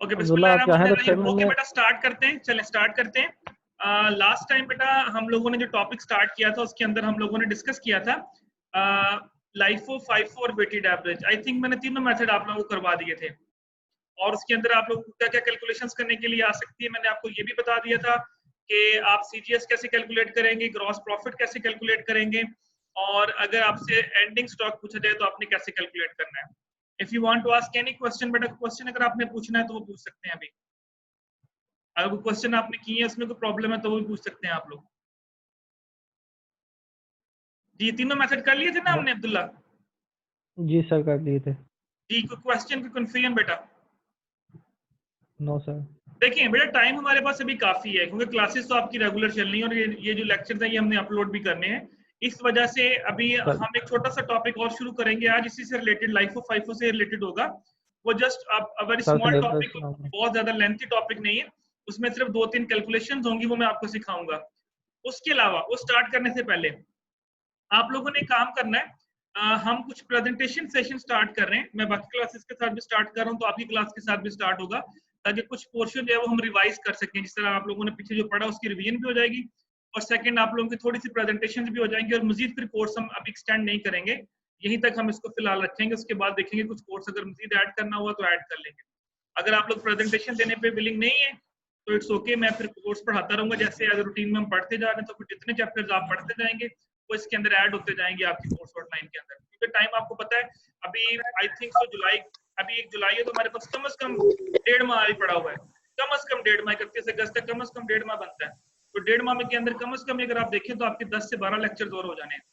Okay, Abdullah आप चाहें तो फिर ओके बेटा स्टार्ट करते हैं, चलें स्टार्ट करते हैं। लास्ट टाइम बेटा हम लोगों ने जो टॉपिक स्टार्ट किया था उसके अंदर हम लोगों ने डिस्कस किया था लाइफो, फाइफो और वेटेड एवरेज। आई थिंक मैंने तीनों मेथड आप लोगों को करवा दिए थे, और उसके अंदर आप लोग क्या क्या कैलकुलेशंस करने के लिए आ सकती है मैंने आपको ये भी बता दिया था कि आप सीजीएस कैसे कैलकुलेट करेंगे, ग्रॉस प्रॉफिट कैसे कैलकुलेट करेंगे, और अगर आपसे एंडिंग स्टॉक पूछा जाए तो आपने कैसे कैलकुलेट करना है। If you want to ask any question बेटा, क्वेश्चन अगर आपने पूछना है तो वो पूछ सकते हैं अभी। अगर कोई क्वेश्चन आपने किए हैं उसमें कोई प्रॉब्लम है तो वो भी पूछ सकते हैं आप लोग। जी तीनों मेथड कर लिए थे ना हमने अब्दुल्ला? जी सर कर लिए थे। जी कोई क्वेश्चन कोई कंफ्यूजन बेटा? No sir. देखिए बेटा टाइम हमारे पास अभी काफी है क्योंकि क्लासेस तो आपकी रेगुलर चलनी है, और ये जो लेक्चर्स हैं ये हमने अपलोड भी करने हैं। इस वजह से अभी सर हम एक छोटा सा टॉपिक और शुरू करेंगे आज, इसी से रिलेटेड लाइफो फाइफो से रिलेटेड होगा। वो just very sir small syllabus topic, बहुत ज्यादा लेंथी टॉपिक नहीं है। उसमें सिर्फ 2-3 कैलकुलेशंस होंगी, वो मैं आपको सिखाऊंगा। उसके अलावा वो स्टार्ट करने से पहले आप लोगों ने काम करना है। हम कुछ प्रेजेंटेशन सेशन स्टार्ट कर रहे हैं, मैं बाकी क्लासेस के साथ भी स्टार्ट कर रहा हूँ तो आपकी क्लास के साथ भी स्टार्ट होगा, ताकि कुछ पोर्शन जो है वो हम रिवाइज कर सकें। जिस तरह आप लोगों ने पीछे जो पढ़ा उसकी रिवीजन भी हो जाएगी, और सेकंड आप लोगों की थोड़ी सी प्रेजेंटेशन भी हो जाएंगी, और मजीद फिर कोर्स हम अभी एक्सटेंड नहीं करेंगे, यहीं तक हम इसको फिलहाल रखेंगे। उसके बाद देखेंगे कुछ कोर्स अगर मजीद ऐड करना हुआ तो ऐड कर लेंगे। अगर आप लोग प्रेजेंटेशन देने पे विलिंग नहीं है तो इट्स ओके, मैं फिर कोर्स पढ़ाता रहूंगा जैसे अगर रूटीन में हम पढ़ते जा रहे हैं, तो फिर जितने चैप्टर्स आप पढ़ते जाएंगे वो इसके अंदर ऐड होते जाएंगे आपकी कोर्स आउटलाइन के अंदर। क्योंकि टाइम आपको पता है अभी आई थिंक सो जुलाई, अभी 1 जुलाई है तो हमारे पास कम से कम 1.5 माह अभी पड़ा हुआ है। कम से कम 1.5 माह, 31 अगस्त तक कम से कम 1.5 माह बनता है। तो 1.5 माह के अंदर कम से कम अगर आप देखें तो आपके 10 से 12 लेक्चर और हो जाने हैं।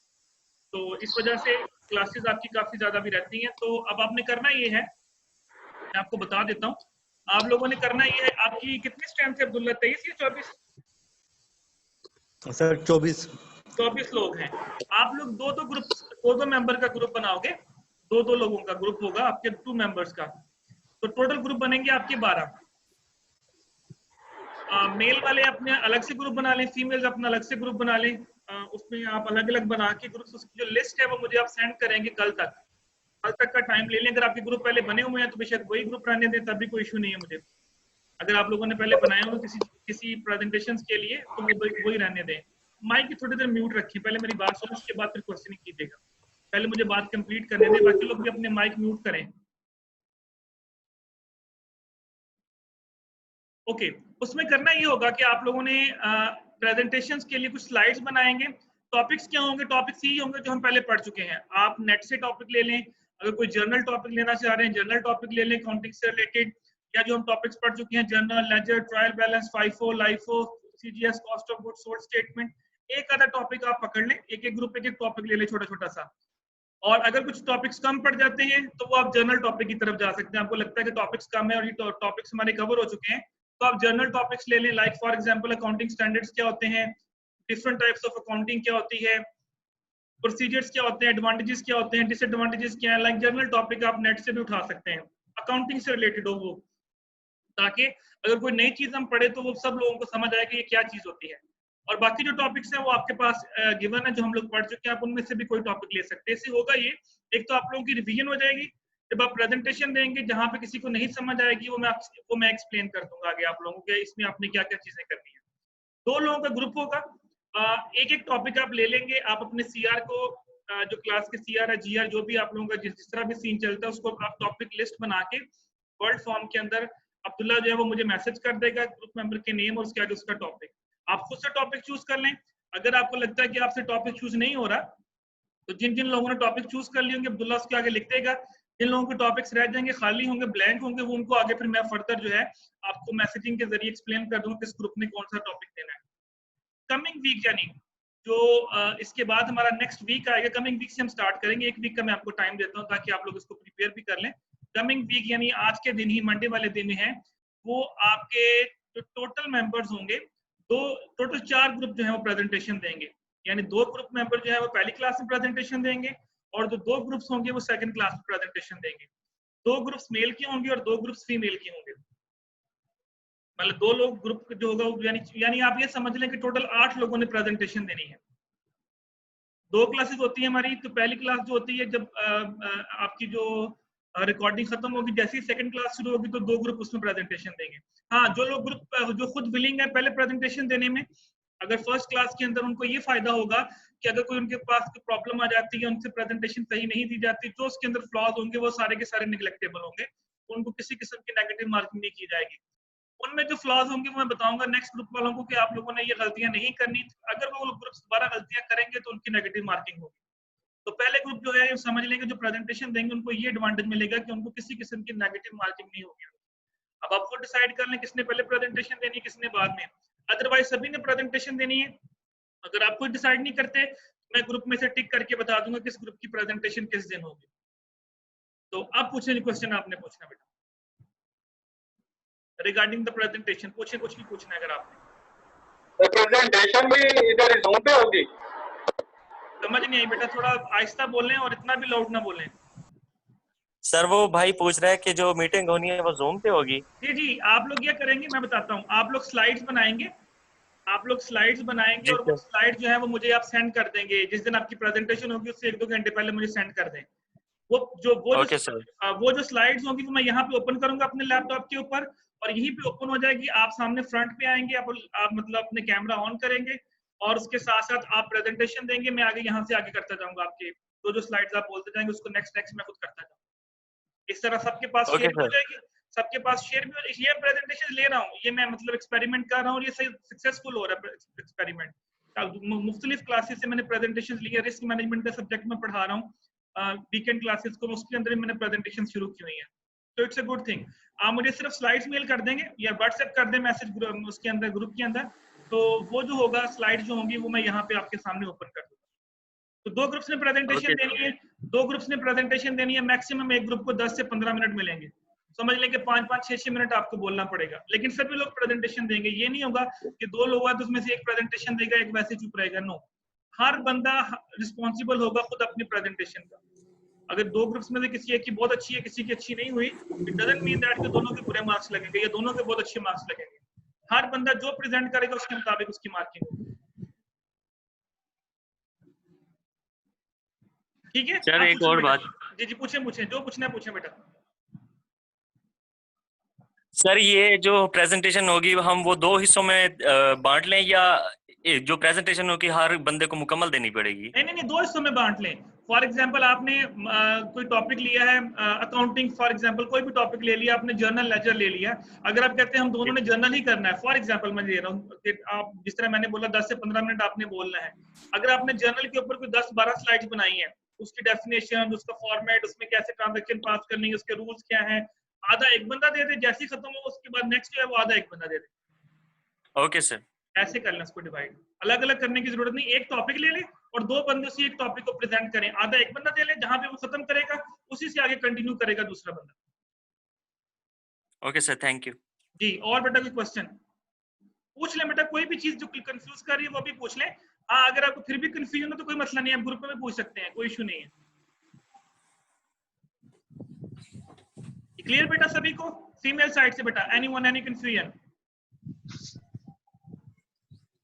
तो इस वजह से क्लासेस आपकी काफी ज्यादा भी रहती हैं। तो अब आपने करना ये है, मैं आपको बता देता हूँ, आप लोगों ने करना ये है। आपकी कितनी स्ट्रेंथ है अब्दुल्ला, 23 या 24? सर 24। 24 लोग हैं। आप लोग दो ग्रुप, दो मेंबर का ग्रुप बनाओगे, दो लोगों का ग्रुप होगा आपके, 2 मेंबर्स का। तो टोटल ग्रुप बनेंगे आपके 12। मेल वाले अपने अलग से ग्रुप बना लें, फीमेल्स अपना अलग से ग्रुप बना लें। उसमें आप अलग अलग बना के ग्रुप, उसकी जो लिस्ट है वो मुझे आप सेंड करेंगे कल तक। कल तक का टाइम ले लें। अगर आपके ग्रुप पहले बने हुए हैं तो बेशक वही ग्रुप रहने दें, तब भी कोई इशू नहीं है मुझे। अगर आप लोगों ने पहले बनाए हो किसी प्रेजेंटेशन के लिए तो वो वही रहने दें। माइक की थोड़ी देर म्यूट रखें, पहले मेरी बात सुनो, उसके बाद फिर क्वेश्चनिंग कीजिएगा। पहले मुझे बात कंप्लीट करने दें, बाकी लोग भी अपने माइक म्यूट करें। ओके, उसमें करना ये होगा कि आप लोगों ने प्रेजेंटेशंस के लिए कुछ स्लाइड्स बनाएंगे। टॉपिक्स क्या होंगे? टॉपिक्स यही होंगे जो हम पहले पढ़ चुके हैं। आप नेट से टॉपिक ले लें, अगर कोई जर्नल टॉपिक लेना चाह रहे हैं जर्नल टॉपिक ले लें अकाउंटिंग से रिलेटेड, या जो हम टॉपिक्स पढ़ चुके हैं journal, ledger, trial balance, FIFO, LIFO, CGS, cost of goods sold statement, एक आधा टॉपिक आप पकड़ लें, एक एक ग्रुप एक एक टॉपिक ले लें छोटा छोटा सा। और अगर कुछ टॉपिक्स कम पड़ जाते हैं तो वो आप जर्नल टॉपिक की तरफ जा सकते हैं। आपको लगता है कि टॉपिक्स कम है और ये टॉपिक्स हमारे कवर हो चुके हैं, तो आप जर्नल टॉपिक्स ले लें। Like for example accounting standards क्या होते हैं, डिफरेंट टाइप्स ऑफ अकाउंटिंग क्या होती है, प्रोसीजर्स क्या होते हैं, एडवांटेजेस क्या होते हैं, डिसएडवांटेजेस क्या है। लाइक जर्नल टॉपिक आप नेट से भी उठा सकते हैं, अकाउंटिंग से रिलेटेड हो वो, ताकि अगर कोई नई चीज हम पढ़े तो वो सब लोगों को समझ आए कि ये क्या चीज होती है। और बाकी जो टॉपिक्स हैं वो आपके पास गिवन है, जो हम लोग पढ़ चुके हैं, आप उनमें से भी कोई टॉपिक ले सकते हैं। इससे होगा ये, एक तो आप लोगों की रिवीजन हो जाएगी, जब आप प्रेजेंटेशन देंगे जहां पे किसी को नहीं समझ आएगी वो मैं एक्सप्लेन कर दूंगा आगे आप लोगों को, इसमें आपने क्या क्या चीजें करनी है। 2 लोगों का ग्रुप होगा, एक एक टॉपिक आप ले लेंगे। आप अपने सीआर को, जो क्लास के सीआर है, जीआर, जो भी आप लोगों का जिस तरह भी सीन चलता है, उसको आप टॉपिक लिस्ट बना के वर्ड फॉर्म के अंदर अब्दुल्ला जो है वो मुझे मैसेज कर देगा, ग्रुप मेंबर के नेम और उसके आगे उसका टॉपिक। आप खुद से टॉपिक चूज कर लें। अगर आपको लगता है कि आपसे टॉपिक चूज नहीं हो रहा, तो जिन जिन लोगों ने टॉपिक चूज कर लिए होंगे अब्दुल्ला उसके आगे लिख देगा। जिन लोगों के टॉपिक्स रह जाएंगे, खाली होंगे, ब्लैंक होंगे, वो उनको आगे फिर मैं फर्दर जो है आपको मैसेजिंग के जरिए एक्सप्लेन कर दूंगा किस ग्रुप ने कौन सा टॉपिक देना है। कमिंग वीक यानी जो इसके बाद हमारा नेक्स्ट वीक आएगा, कमिंग वीक से हम स्टार्ट करेंगे। 1 वीक का मैं आपको टाइम देता हूँ ताकि आप लोग इसको प्रिपेयर भी कर लें। कमिंग वीक यानी आज के दिन ही, मंडे वाले दिन है, वो आपके जो टोटल मेंबर्स होंगे, टोटल 4 ग्रुप जो है वो प्रेजेंटेशन देंगे। यानी 2 ग्रुप मेंबर जो है वो पहली क्लास में प्रेजेंटेशन देंगे, और जो 2 ग्रुप्स होंगे वो सेकंड क्लास में प्रेजेंटेशन देंगे। 2 ग्रुप्स मेल के होंगे और 2 ग्रुप्स फीमेल के होंगे। मतलब 2 लोग ग्रुप जो होगा, यानी आप ये समझ लें कि टोटल 8 लोगों ने प्रेजेंटेशन देनी है। 2 क्लासेस होती है हमारी। तो पहली क्लास जो होती है जब आपकी जो रिकॉर्डिंग खत्म होगी, जैसे ही सेकंड क्लास शुरू होगी तो 2 ग्रुप उसमें प्रेजेंटेशन देंगे। हाँ, जो लोग ग्रुप जो खुद विलिंग है पहले प्रेजेंटेशन देने में, अगर फर्स्ट क्लास के अंदर उनको ये फायदा होगा कि अगर कोई उनके पास कोई प्रॉब्लम आ जाती है, उनसे प्रेजेंटेशन सही नहीं दी जाती, जो उसके अंदर फ्लॉज होंगे वो सारे के सारे निगलेक्टेबल होंगे, उनको किसी किस्म की नेगेटिव मार्किंग नहीं की जाएगी। उनमें जो फ्लॉज होंगे वो मैं बताऊंगा नेक्स्ट ग्रुप वालों को कि आप लोगों ने ये गलतियां नहीं करनी, अगर वो ग्रुप दोबारा गलतियां करेंगे तो उनकी नेगेटिव मार्किंग होगी। तो पहले ग्रुप जो है समझ लेंगे, जो प्रेजेंटेशन देंगे उनको ये एडवांटेज मिलेगा कि उनको किसी किस्म की नेगेटिव मार्किंग नहीं होगी। अब आप खुद डिसाइड कर लें किसने पहले प्रेजेंटेशन देनी है, किसने बाद में, अदरवाइज सभी ने प्रेजेंटेशन देनी है। अगर आप खुद डिसाइड नहीं करते, मैं ग्रुप में से टिक करके बता दूंगा किस ग्रुप की प्रेजेंटेशन किस दिन होगी। तो अब पूछने क्वेश्चन आपने पूछना बेटा रिगार्डिंग द प्रेजेंटेशन, पूछे, कुछ भी पूछना है अगर आपने। प्रेजेंटेशन भी इधर जूम पे होगी? समझ नहीं आई बेटा, थोड़ा आहिस्ता बोलें और इतना भी लाउड ना बोलें। सर वो भाई पूछ रहा है कि जो मीटिंग होनी है वो जूम पे होगी? जी जी, आप लोग ये करेंगे, मैं बताता हूँ, आप लोग स्लाइड्स बनाएंगे, आप लोग स्लाइड्स बनाएंगे और वो स्लाइड जो है वो मुझे आप सेंड कर देंगे, जिस दिन आपकी प्रेजेंटेशन होगी उससे 1-2 घंटे पहले मुझे सेंड कर दें। वो जो स्लाइड्स होंगी वो मैं यहाँ पे ओपन करूंगा अपने लैपटॉप के ऊपर, और यहीं पे ओपन हो जाएगी, आप सामने फ्रंट पे आएंगे, आप मतलब अपने कैमरा ऑन करेंगे और उसके साथ साथ आप प्रेजेंटेशन देंगे, मैं आगे यहाँ से आगे करता जाऊंगा, आपके जो स्लाइड्स आप बोलते जाएंगे उसको नेक्स्ट मैं खुद करता जाऊंगा। इस तरह सबके पास शेयर भी हो जाएगी, सबके पास शेयर भी हो। ये प्रेजेंटेशन ले रहा हूँ, ये मैं मतलब एक्सपेरिमेंट कर रहा हूँ, ये सही सक्सेसफुल हो रहा है एक्सपेरिमेंट। मुख्तलिफ क्लासेस से मैंने प्रेजेंटेशन लिए, रिस्क मैनेजमेंट का सब्जेक्ट में पढ़ा रहा हूँ वीकेंड क्लासेस को, उसके अंदर मैंने प्रेजेंटेशन शुरू की हुई है, तो इट्स अ गुड थिंग। आप मुझे सिर्फ स्लाइड्स मेल कर देंगे या व्हाट्सएप कर दें मैसेज उसके अंदर, ग्रुप के अंदर, तो वो जो होगा स्लाइड जो होंगी वो मैं यहाँ पे आपके सामने ओपन कर दूंगा। तो 2 ग्रुप्स ने प्रेजेंटेशन देनी है, 2 ग्रुप्स ने प्रेजेंटेशन देनी है, मैक्सिमम एक ग्रुप को 10 से 15 मिनट मिलेंगे, समझ लें कि 5-5, 6-6 मिनट आपको बोलना पड़ेगा, लेकिन सभी लोग प्रेजेंटेशन देंगे। ये नहीं होगा कि 2 लोग हैं तो उसमें से एक प्रेजेंटेशन देगा, एक वैसे चुप रहेगा, नो, हर बंदा रिस्पॉन्सिबल होगा खुद अपनी प्रेजेंटेशन का। अगर 2 ग्रुप्स में से किसी एक की बहुत अच्छी है, किसी की अच्छी नहीं हुई, इट डजंट मीन दैट कि दोनों के बुरे मार्क्स लगेंगे या दोनों के बहुत अच्छे मार्क्स लगेंगे। हर बंदा जो प्रेजेंट करेगा उसके मुताबिक उसकी मार्किंग होगी, ठीक है? सर एक और बात, जी जी पूछें, जो पूछना है पूछें बेटा। सर ये जो प्रेजेंटेशन होगी हम वो 2 हिस्सों में बांट लें, या जो प्रेजेंटेशन होगी हर बंदे को मुकम्मल देनी पड़ेगी? नहीं, 2 हिस्सों में बांट लें। फॉर एग्जांपल आपने कोई टॉपिक लिया है, अकाउंटिंग फॉर एग्जांपल, कोई भी टॉपिक ले लिया आपने, जर्नल लेजर ले लिया, अगर आप कहते हैं हम दोनों ने जर्नल ही करना है, फॉर एग्जांपल मैं ले रहा हूँ कि आप जिस तरह मैंने बोला 10 से 15 मिनट आपने बोलना है, अगर आपने जर्नल के ऊपर कोई 10-12 स्लाइड्स बनाई है, उसकी डेफिनेशन, उसका फॉर्मेट, उसमें कैसे ट्रांजैक्शन पास करनी है, उसके रूल्स क्या हैं, आधा एक बंदा दे दे, जैसे ही खत्म हो उसके बाद नेक्स्ट जो है वो आधा एक बंदा दे दे। ओके सर, ऐसे कर लें उसको डिवाइड, अलग अलग करने की जरूरत नहीं, एक टॉपिक ले ले और 2 बंदे उसी एक टॉपिक को प्रेजेंट करें, आधा एक बंदा दे ले, जहां पे वो खत्म करेगा उसी से आगे कंटिन्यू करेगा दूसरा बंदा। Okay sir, thank you. जी, और बेटा कोई क्वेश्चन पूछ ले बेटा, कोई भी चीज जो कंफ्यूज कर रही है वो भी पूछ ले। हाँ, अगर आपको फिर भी कंफ्यूजन हो तो कोई मसला नहीं है, आप ग्रुप में भी पूछ सकते हैं, कोई इशू नहीं है। क्लियर बेटा सभी को? फीमेल साइड से बेटा, anyone, any confusion?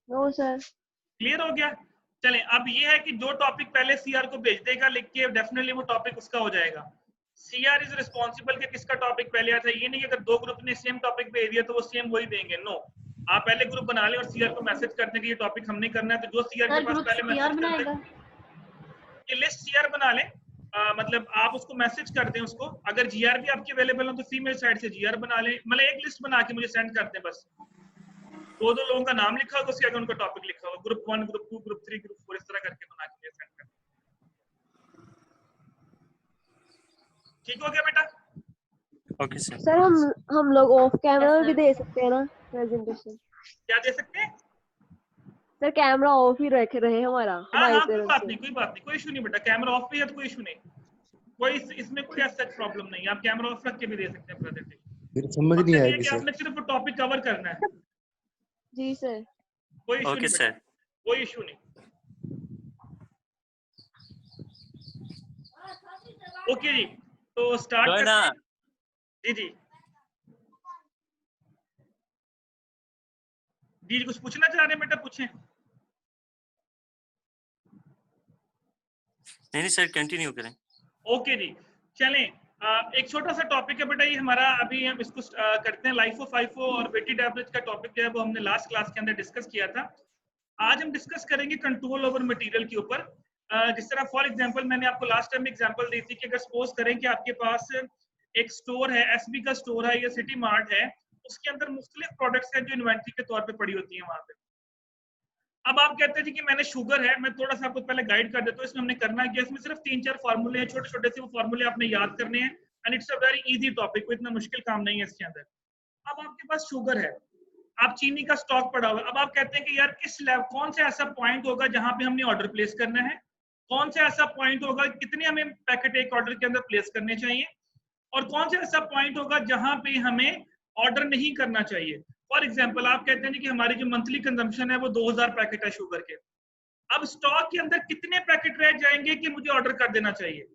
No sir. Clear हो गया? चलें, अब ये है कि जो टॉपिक पहले सीआर को भेज देगा लिख के, डेफिनेटली वो टॉपिक उसका हो जाएगा। सीआर इज रिस्पॉन्सिबल कि किसका टॉपिक पहले आया था, ये नहीं कि अगर 2 ग्रुप ने सेम टॉपिक भेज दिया तो वो सेम वही देंगे, नो। आप पहले ग्रुप बना लें और सीआर को मैसेज कर दें कि ये टॉपिक हमने करना है, तो जो सीआर के पास पहले मैसेज कर देगा, ये लिस्ट सीआर बना लें, मतलब आप उसको मैसेज कर दें उसको, अगर जीआर भी आपकी अवेलेबल हो तो फीमेल साइड से जीआर बना लें, मतलब एक लिस्ट बना के मुझे सेंड कर दें, बस 2 लोगों का नाम लिखा होगा, उसके आगे उनका टॉपिक लिखा होगा, ग्रुप 1, ग्रुप 2, ग्रुप 3, ग्रुप 4, इस तरह करके बना के सेंड कर। ठीक हो गया बेटा? Okay sir. सर हम लोग ऑफ कैमरा भी दे सकते हैं ना प्रेजेंटेशन? क्या दे सकते हैं सर? कैमरा ऑफ ही रख रहे हमारा। हाँ, कोई बात नहीं, कोई इशू नहीं बेटा, कैमरा ऑफ भी है तो कोई इशू नहीं, कोई इसमें कोई ऐसा प्रॉब्लम नहीं है, आप कैमरा ऑफ रख के भी दे सकते हैं प्रेजेंटेशन। फिर समझ नहीं आएगी सर, आपने सिर्फ टॉपिक कवर करना है। जी सर। कोई इशू ओके सर, कोई इशू नहीं। ओके जी, तो स्टार्ट करते हैं। जी जी जी, कुछ पूछना चाह रहे हैं बेटा, पूछें। नहीं सर, कंटिन्यू करें। ओके जी, चलें, एक छोटा सा टॉपिक है बेटा, ये हमारा अभी हम इसको करते हैं। लाइफो फाइफो और वेटेड एवरेज का टॉपिक जो है वो हमने लास्ट क्लास के अंदर डिस्कस किया था। आज हम डिस्कस करेंगे कंट्रोल ओवर मटेरियल के ऊपर। जिस तरह फॉर एग्जांपल मैंने आपको लास्ट टाइम एग्जांपल दी थी कि अगर सपोज करें कि आपके पास एक स्टोर है, एसबी का स्टोर है या सिटी मार्ट है, उसके अंदर मुख्तलिफ प्रोडक्ट्स हैं जो इन्वेंट्री के तौर पे पड़ी होती हैं वहां पे। अब आप कहते हैं जी कि मैंने शुगर है, मैं थोड़ा सा आपको पहले गाइड कर देता हूँ इसमें हमने करना है कि इसमें सिर्फ 3-4 फार्मूले हैं, छोटे छोटे से वो फार्मूले आपने याद करने हैं and it's a very easy topic, कोई इतना मुश्किल काम नहीं है इसके अंदर। अब आपके पास शुगर है, आप चीनी का स्टॉक पड़ा हुआ है, अब आप कहते हैं कि यार किस लेवल, कौन सा ऐसा पॉइंट होगा जहां पे हमने ऑर्डर प्लेस करना है, कौन सा ऐसा पॉइंट होगा कितने हमें पैकेट एक ऑर्डर के अंदर प्लेस करने चाहिए, और कौन सा ऐसा पॉइंट होगा जहां पे हमें ऑर्डर नहीं करना चाहिए। फॉर एग्जांपल आप कहते हैं कि हमारी जो मंथली कंजम्पशन है वो 2000 पैकेट है शुगर के, अब स्टॉक के अंदर कितने पैकेट रह जाएंगे कि मुझे ऑर्डर कर देना चाहिए।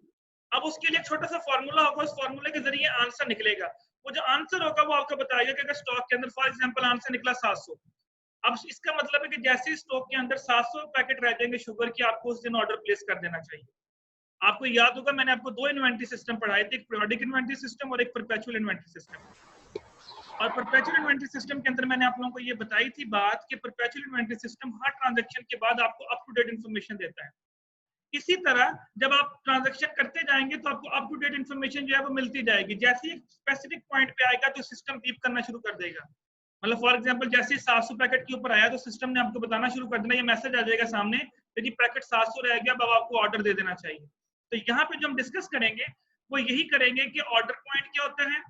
अब उसके लिए छोटा सा फॉर्मूला होगा, उस फॉर्मूले के जरिए आंसर निकलेगा। वो जो आंसर होगा वो आपको बताएगा कि अगर स्टॉक के अंदर फॉर एग्जांपल आंसर निकला 700, अब इसका मतलब है कि जैसे ही स्टॉक के अंदर 700 पैकेट रह जाएंगे शुगर की, आपको उस दिन ऑर्डर प्लेस कर देना चाहिए। आपको याद होगा मैंने आपको दो इन्वेंट्री सिस्टम पढ़ाए थे, एक पीरियोडिक इन्वेंट्री सिस्टम और एक परपेचुअल इन्वेंट्री सिस्टम। और परपेचुअल इन्वेंट्री सिस्टम के अंदर मैंने आप लोगों को ये बताई थी बात कि परपेचुअल इन्वेंट्री सिस्टम हर ट्रांजैक्शन के बाद आपको अप टू डेट इन्फॉर्मेशन देता है। इसी तरह जब आप ट्रांजैक्शन करते जाएंगे तो आपको अप टू डेट इन्फॉर्मेशन जो है वो मिलती जाएगी। जैसे ही स्पेसिफिक पॉइंट पे आएगा तो सिस्टम बीप करना शुरू कर देगा। मतलब फॉर एग्जांपल जैसे ही 700 पैकेट के ऊपर आया तो सिस्टम ने आपको बताना शुरू कर देना, ये मैसेज आ जाएगा सामने कि जी पैकेट 700 रह गया, अब आपको ऑर्डर दे देना चाहिए। तो यहाँ पे जो हम डिस्कस करेंगे वो यही करेंगे कि ऑर्डर पॉइंट क्या होता है,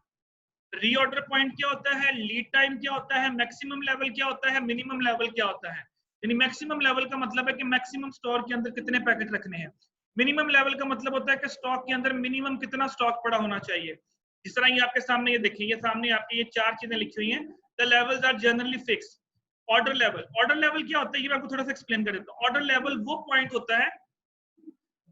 रीऑर्डर पॉइंट क्या होता है, लीड टाइम क्या होता है, मैक्सिमम लेवल क्या होता है, मिनिमम लेवल क्या होता है। यानी मैक्सिमम लेवल का मतलब है कि मैक्सिमम स्टोर के अंदर कितने पैकेट रखने हैं, मिनिमम लेवल का मतलब होता है कि स्टॉक के अंदर मिनिमम कितना स्टॉक पड़ा होना चाहिए। जिस तरह ये आपके सामने ये देखिए, ये सामने आपके ये 4 चीजें लिखी हुई हैं। The levels are generally fixed. Order level, order level क्या होता है ये मैं आपको थोड़ा सा एक्सप्लेन कर देता हूँ। ऑर्डर लेवल वो पॉइंट होता है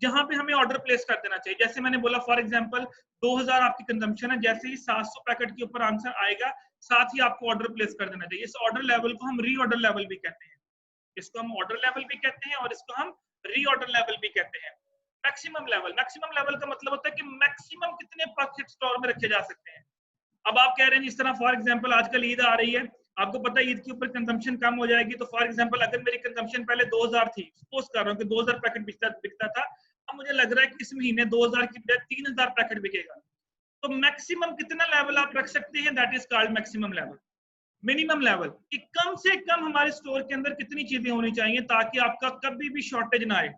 जहां पे हमें ऑर्डर प्लेस कर देना चाहिए। जैसे मैंने बोला फॉर एग्जांपल 2000 आपकी कंजम्पशन है, जैसे ही 700 पैकेट के ऊपर आंसर आएगा साथ ही आपको ऑर्डर प्लेस कर देना चाहिए। इस ऑर्डर लेवल को हम रीऑर्डर लेवल भी कहते हैं, इसको हम ऑर्डर लेवल भी कहते हैं और इसको हम रीऑर्डर लेवल भी कहते हैं। मैक्सिमम लेवल, मैक्सिमम लेवल का मतलब होता है कि मैक्सिमम कितने पैकेट स्टोर में रखे जा सकते हैं। अब आप कह रहे हैं इस तरह फॉर एग्जांपल आजकल ईद आ रही है, आपको पता है ईद के ऊपर कंजम्पशन कम हो जाएगी, तो फॉर एग्जांपल अगर मेरी कंजम्पशन पहले 2000 थी, सपोज कर रहा हूं कि 2000 पैकेट बिकता था, अब मुझे लग रहा है कि इस महीने 2000 की बजाय 3000 पैकेट बिकेगा, तो मैक्सिमम कितना लेवल आप रख सकते हैं, that is called maximum level. Minimum level कि कम से कम हमारे स्टोर के अंदर कितनी चीजें होनी चाहिए ताकि आपका कभी भी शॉर्टेज ना आए।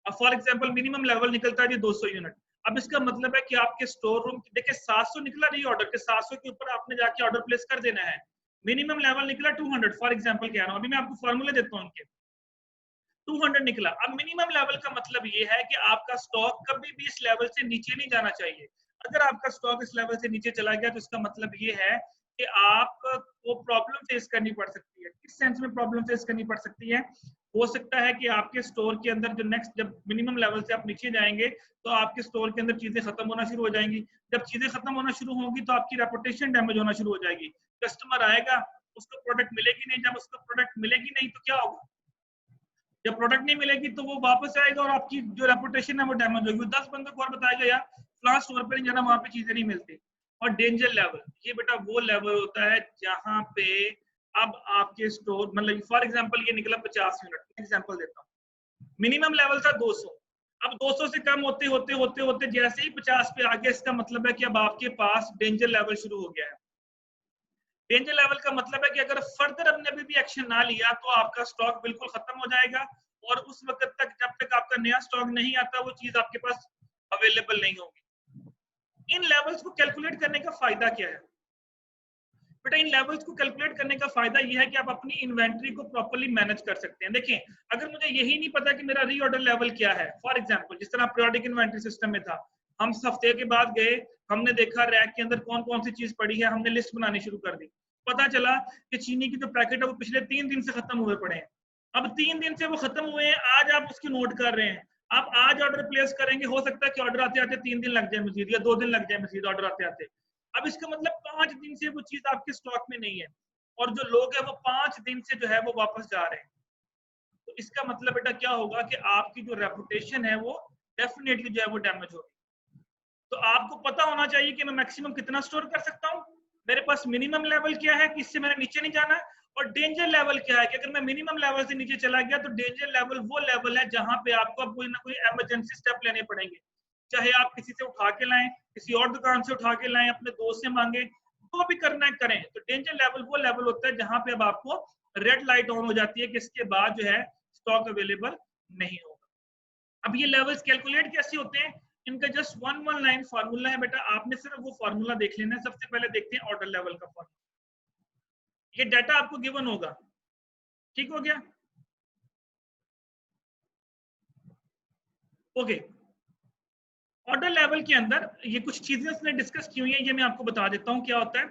अब फॉर एग्जांपल मिनिमम लेवल निकलता है 200 यूनिट, अब इसका मतलब है कि आपके स्टोर रूम देखिए 700 निकला री ऑर्डर के, 700 के ऊपर आपने जाके ऑर्डर प्लेस कर देना है। मिनिमम लेवल निकला 200 फॉर एग्जांपल कह रहा हूं, अभी मैं आपको फॉर्मूले देता हूं उनके। 200 निकला। अब मिनिमम लेवल का मतलब ये है कि आपका स्टॉक कभी भी इस लेवल से नीचे नहीं जाना चाहिए। अगर आपका स्टॉक इस लेवल से नीचे चला गया तो इसका मतलब ये है कि आपको प्रॉब्लम फेस करनी पड़ सकती है। किस सेंस में प्रॉब्लम फेस करनी पड़ सकती है? हो सकता है कि आपके स्टोर के अंदर जो नेक्स्ट जब मिनिमम लेवल से आप नीचे जाएंगे तो आपके स्टोर के अंदर चीजें खत्म होना शुरू हो जाएंगी। जब चीजें खत्म होना शुरू होंगी तो आपकी रेपुटेशन डैमेज होना शुरू हो जाएगी। कस्टमर आएगा, उसको प्रोडक्ट मिलेगी नहीं, जब उसको प्रोडक्ट मिलेगी नहीं तो क्या होगा? जब प्रोडक्ट नहीं मिलेगी तो वो वापस आएगा और आपकी जो रेपुटेशन है वो डैमेज होगी। 10 बंदों को और बताएगा यार फ्लाश स्टोर पे नहीं जाना, वहां पे चीजें नहीं मिलती। और डेंजर लेवल, ये बेटा वो लेवल होता है जहां पे अब आपके स्टोर मतलब फॉर एग्जांपल ये निकला 50 यूनिट, एग्जांपल देता हूँ, मिनिमम लेवल था 200, अब 200 से कम होते होते होते होते जैसे ही 50 पे आ गया, इसका मतलब है कि अब आपके पास डेंजर लेवल शुरू हो गया है। डेंजर लेवल का मतलब है कि अगर फर्दर हमने अभी भी एक्शन ना लिया तो आपका स्टॉक बिल्कुल खत्म हो जाएगा और उस वक्त तक जब तक आपका नया स्टॉक नहीं आता वो चीज आपके पास अवेलेबल नहीं होगी। इन लेवल्स को कैलकुलेट करने का फायदा क्या है बेटा? इन लेवल्स को कैलकुलेट करने का फायदा यह है कि आप अपनी इन्वेंट्री को प्रॉपर्ली मैनेज कर सकते हैं। देखिए अगर मुझे यही नहीं पता कि मेरा रीऑर्डर लेवल क्या है, फॉर एग्जांपल जिस तरह पीरियोडिक इन्वेंट्री सिस्टम में था, हम हफ्ते के बाद गए, हमने देखा रैक के अंदर कौन कौन सी चीज पड़ी है, हमने लिस्ट बनानी शुरू कर दी, पता चला कि चीनी की जो पैकेट है वो पिछले 3 दिन से खत्म हुए पड़े हैं। अब 3 दिन से वो खत्म हुए हैं, आज आप उसकी नोट कर रहे हैं, आप आज ऑर्डर प्लेस करेंगे, हो सकता है कि ऑर्डर आते आते 3 दिन लग जाए मजीद या 2 दिन लग जाए मजीद ऑर्डर आते आते। अब इसका मतलब 5 दिन से वो चीज आपके स्टॉक में नहीं है और जो लोग हैं वो 5 दिन से जो है वो वापस जा रहे हैं। तो इसका मतलब बेटा क्या होगा कि आपकी जो रेपुटेशन है वो डेफिनेटली जो है वो डैमेज होगी। तो आपको पता होना चाहिए कि मैं मैक्सिमम कितना स्टोर कर सकता हूँ, मेरे पास मिनिमम लेवल क्या है कि इससे मैंने नीचे नहीं जाना, और डेंजर लेवल क्या है कि अगर मैं मिनिमम लेवल से नीचे चला गया तो डेंजर लेवल वो लेवल है जहां पे आपको अब कोई ना कोई इमरजेंसी स्टेप लेने पड़ेंगे, चाहे आप किसी से उठा के लाएं, किसी और दुकान से उठा के लाएं, अपने दोस्त से मांगे, जो भी करना है करें। तो डेंजर लेवल वो लेवल होता है जहां पे अब आपको रेड लाइट ऑन हो जाती है कि इसके बाद जो है स्टॉक अवेलेबल नहीं होगा। अब ये लेवल्स कैलकुलेट कैसे होते हैं, इनका जस्ट वन लाइन फार्मूला है बेटा, आपने सिर्फ वो फार्मूला देख लेना है। सबसे पहले देखते हैं ऑर्डर लेवल का फार्मूला। ये डाटा आपको गिवन होगा, ठीक हो गया, ओके। ऑर्डर लेवल के अंदर ये कुछ चीजें उसने डिस्कस की हुई है, ये मैं आपको बता देता हूं क्या होता है।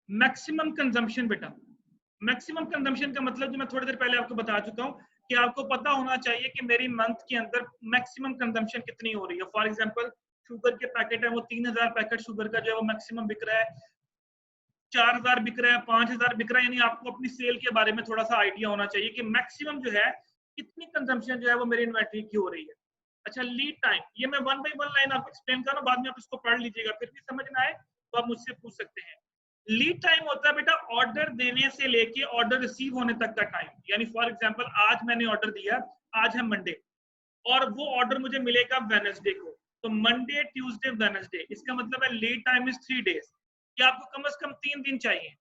मैक्सिमम कंजम्पशन बेटा, मैक्सिमम कंजम्पशन का मतलब जो मैं थोड़ी देर पहले आपको बता चुका हूं कि आपको पता होना चाहिए कि मेरी मंथ के अंदर मैक्सिमम कंजम्पशन कितनी हो रही है। फॉर एग्जांपल शुगर के पैकेट है, वो 3000 पैकेट शुगर का जो है वो मैक्सिमम बिक रहा है, 4000 बिक रहा है, 5000 बिक रहा है, यानी आपको अपनी सेल के बारे में थोड़ा सा आइडिया होना चाहिए कि मैक्सिमम जो है कितनी कंजम्पशन जो है वो मेरी इन्वेंटरी की हो रही है। अच्छा, लीड टाइम, ये मैं वन बाय वन लाइन आपको एक्सप्लेन कर रहा हूं, बाद में आप इसको पढ़ लीजिएगा, फिर भी समझ ना आए तो आप मुझसे पूछ सकते हैं। लीड टाइम होता है बेटा ऑर्डर देने से लेके ऑर्डर रिसीव होने तक का टाइम। यानी फॉर एग्जांपल आज मैंने ऑर्डर दिया, आज है मंडे, और वो ऑर्डर मुझे मिलेगा वेडनेसडे को, तो मंडे ट्यूसडे वेडनेसडे, इसका मतलब है लीड टाइम इज 3 डेज, कि आपको कम से कम 3 दिन चाहिए।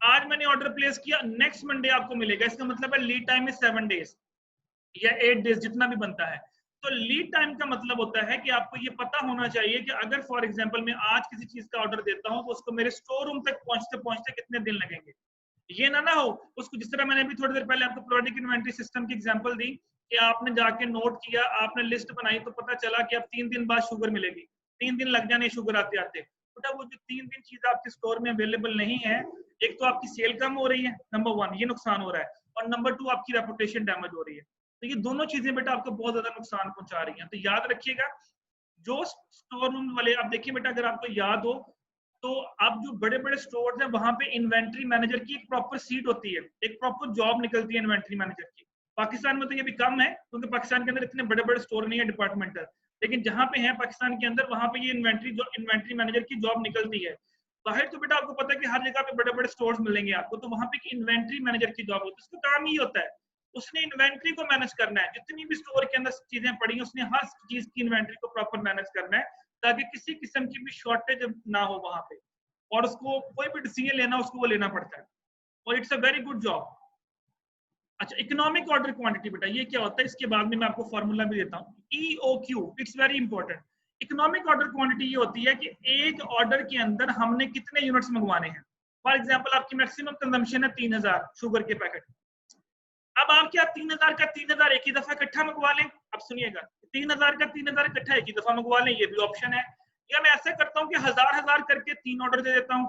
आज मैंने ऑर्डर प्लेस किया, नेक्स्ट मंडे आपको मिलेगा, इसका मतलब है लीड टाइम इज 7 डेज या 8 डेज, जितना भी बनता है। तो लीड टाइम का मतलब होता है कि आपको ये पता होना चाहिए कि अगर फॉर एग्जांपल मैं आज किसी चीज का ऑर्डर देता हूं तो उसको मेरे स्टोर रूम तक पहुंचते पहुंचते कितने दिन लगेंगे। ये ना हो उसको, जिस तरह मैंने अभी थोड़ी देर पहले आपको प्रोडक्ट इन्वेंटरी सिस्टम की एग्जांपल दी कि आपने जाके नोट किया, आपने लिस्ट बनाई, तो पता चला कि अब 3 दिन बाद शुगर मिलेगी, 3 दिन लग जाने शुगर आते आते। बेटा वो जो 3 दिन चीज आपके स्टोर में अवेलेबल नहीं है, एक तो आपकी सेल कम हो रही है, नंबर 1 ये नुकसान हो रहा है, और नंबर 2 आपकी रेपुटेशन डैमेज हो रही है। तो ये दोनों चीजें बेटा आपको बहुत ज्यादा नुकसान पहुंचा रही हैं। तो याद रखिएगा, जो स्टोर रूम वाले, आप देखिए बेटा अगर आपको याद हो तो आप जो बड़े बड़े स्टोर्स हैं वहां पे इन्वेंट्री मैनेजर की एक प्रॉपर सीट होती है, एक प्रॉपर जॉब निकलती है इन्वेंट्री मैनेजर की। पाकिस्तान में तो ये भी कम है क्योंकि पाकिस्तान के अंदर इतने बड़े बड़े स्टोर नहीं है डिपार्टमेंटल, लेकिन जहां पे है पाकिस्तान के अंदर वहां पे ये इन्वेंट्री मैनेजर की जॉब निकलती है। बाहर तो बेटा आपको पता है कि हर जगह पे बड़े बड़े स्टोर्स मिलेंगे आपको, तो वहां पे इन्वेंट्री मैनेजर की जॉब होती है। उसका काम ही होता है, उसने इन्वेंट्री को मैनेज करना है, जितनी भी स्टोर के अंदर चीजें पड़ी हैं उसने हर चीज की इन्वेंट्री को प्रॉपर मैनेज करना है, ताकि किसी किस्म की भी शॉर्टेज ना हो वहां पे, और उसको कोई भी डिसीजन लेना उसको वो लेना पड़ता है, और it's a very good job. अच्छा, इकोनॉमिक ऑर्डर क्वांटिटी बेटा ये क्या होता है, इसके बाद में मैं आपको फॉर्मूला भी देता हूँ, EOQ, it's very important. Economic order quantity ये होती है कि एक ऑर्डर के अंदर हमने कितने यूनिट्स मंगवाने हैं। फॉर एग्जांपल आपकी मैक्सिमम कंजम्पशन है 3000 शुगर के पैकेट, अब आप क्या 3000 का 3000 एक ही दफा इकट्ठा मंगवा लें। अब सुनिएगा, 3000 का 3000 इकट्ठा एक ही दफा मंगवा लें, ये भी ऑप्शन है। या मैं ऐसा करता हूँ कि 1000 करके 3 ऑर्डर दे देता हूँ,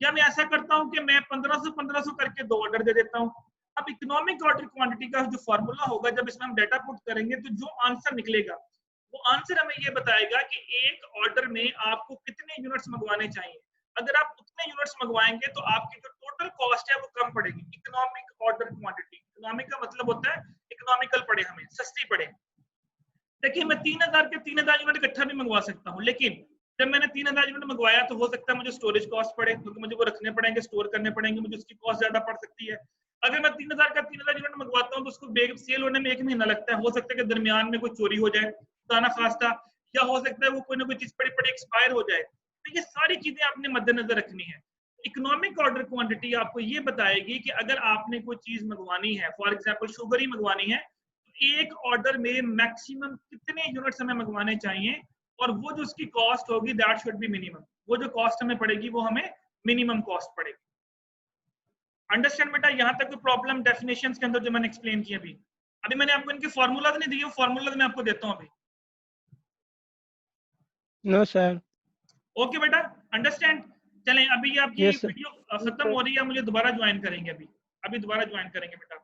या मैं ऐसा करता हूँ कि मैं 1500 करके 2 ऑर्डर दे देता हूँ। अब इकोनॉमिक ऑर्डर क्वांटिटी का जो फॉर्मूला होगा, जब इसमें हम डाटा पुट करेंगे तो जो आंसर निकलेगा वो आंसर हमें ये बताएगा कि एक ऑर्डर में आपको कितने यूनिट्स मंगवाने चाहिए। अगर आप उतने यूनिट्स मंगवाएंगे तो आपकी जो टोटल कॉस्ट है वो कम पड़ेगी। इकोनॉमिक ऑर्डर क्वांटिटी, इकोनॉमिक का मतलब होता है इकोनॉमिकल पड़े, हमें सस्ती पड़े। देखिए मैं 3000 के 3000 यूनिट इकट्ठा भी मंगवा सकता हूँ, लेकिन जब मैंने 3000 यूनिट मंगवाया तो हो सकता है मुझे स्टोरेज कॉस्ट पड़े, क्योंकि मुझे वो रखने पड़ेंगे, स्टोर करने पड़ेंगे, मुझे उसकी कॉस्ट ज्यादा पड़ सकती है। अगर मैं 3000 का 3000 यूनिट मंगवाता हूँ तो उसको सेल होने में 1 महीना लगता है, हो सकता है कि दरमियान में कोई चोरी हो जाए खाना खास्ता, या हो सकता है वो कोई ना कोई चीज पड़ी पड़ी एक्सपायर हो जाए। तो ये सारी चीजें आपने मद्देनजर रखनी है। इकोनॉमिक ऑर्डर क्वांटिटी आपको ये बताएगी कि अगर आपने कोई चीज मंगवानी है, फॉर एग्जांपल शुगर ही मंगवानी है, तो एक ऑर्डर में मैक्सिमम कितने यूनिट्स हमें मंगवाने चाहिए, और वो जो उसकी कॉस्ट होगी दैट शुड बी मिनिमम, वो जो कॉस्ट हमें पड़ेगी वो हमें मिनिमम कॉस्ट पड़ेगी। अंडरस्टैंड बेटा, यहाँ तक कोई प्रॉब्लम डेफिनेशंस के अंदर जो मैंने एक्सप्लेन किया अभी अभी मैंने आपको इनके फॉर्मूला नहीं दिए, फॉर्मूला मैं आपको देता हूँ अभी। No sir. ओके बेटा, अंडरस्टैंड। चलें, अभी आपकी Yes, sir. वीडियो खत्म हो रही है, मुझे दोबारा ज्वाइन करेंगे, अभी दोबारा ज्वाइन करेंगे बेटा।